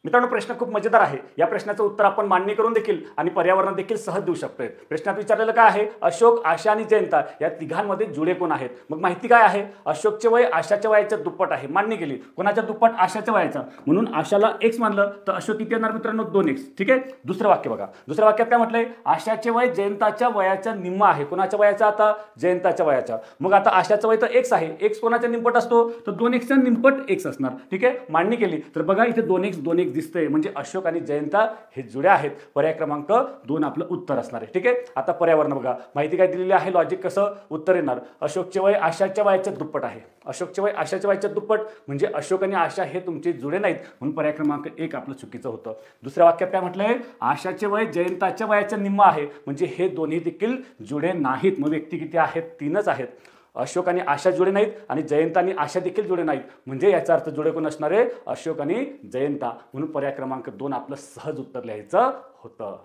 मित्रांनो, प्रश्न खूप मजेदार आहे. या प्रश्नाचं उत्तर आपण मांडणी करून देखील आणि पर्यावरण देखील सहज देऊ शकतोय. प्रश्नात विचारलेलं काय आहे? अशोक, आशा आणि जयंता या तिघांमध्ये जुळे कोण आहेत? मग माहिती काय आहे? अशोकचे वय आशाच्या वयाच्या दुप्पट आहे. मांडणी केली. कोणाच्या दुप्पट? आशाच्या वयाच्या. म्हणून आशाला x मानलं तर अशोक किती येणार मित्रांनो? 2x. ठीक आहे. दुसरं वाक्य बघा. दुसऱ्या वाक्यात काय म्हटलंय? आशाचे वय जयंताच्या वयाच्या निम्म आहे. कोणाच्या वयाचा? आता जयंताच्या वयाच्या. मग आता आशाचं वय तर x आहे. x कोणाच्या निमपट असतो? तर 2x च्या निमपट x असणार. ठीक आहे. मांडणी केली तर बघा इथे 2x दिसतंय, म्हणजे अशोक आणि जयंता हे जुळे आहेत. पर्याय क्रमांक 2 आपलं उत्तर असणार आहे. ठीक आहे. आता पर्यावरण बघा. माहिती काय दिलेली आहे? लॉजिक कसं उत्तर येणार? अशोकचे वय आशाच्या वयाच्या दुप्पट आहे. अशोकचे वय आशाच्या वयाच्या दुप्पट म्हणजे अशोक आणि आशा हे तुमचे जुळे नाहीत, म्हणून पर्याय क्रमांक 1 आपलं चुकीचं होतं. दुसऱ्या वाक्यात काय म्हटलंय? आशाचे वय जयंताच्या वयाच्या निम्म आहे, म्हणजे हे दोन्ही देखील जुळे नाहीत. मग व्यक्ती किती आहेत? 3च आहेत. अशोक आणि आशा जुळे नाहीत आणि जयंत आणि आशा देखील जुळे नाहीत, म्हणजे याचा अर्थ जुळे कोण असणार आहे? अशोक आणि जयंता. म्हणून पर्याय क्रमांक 2 आपलं सहज उत्तर लिहायचं होतं.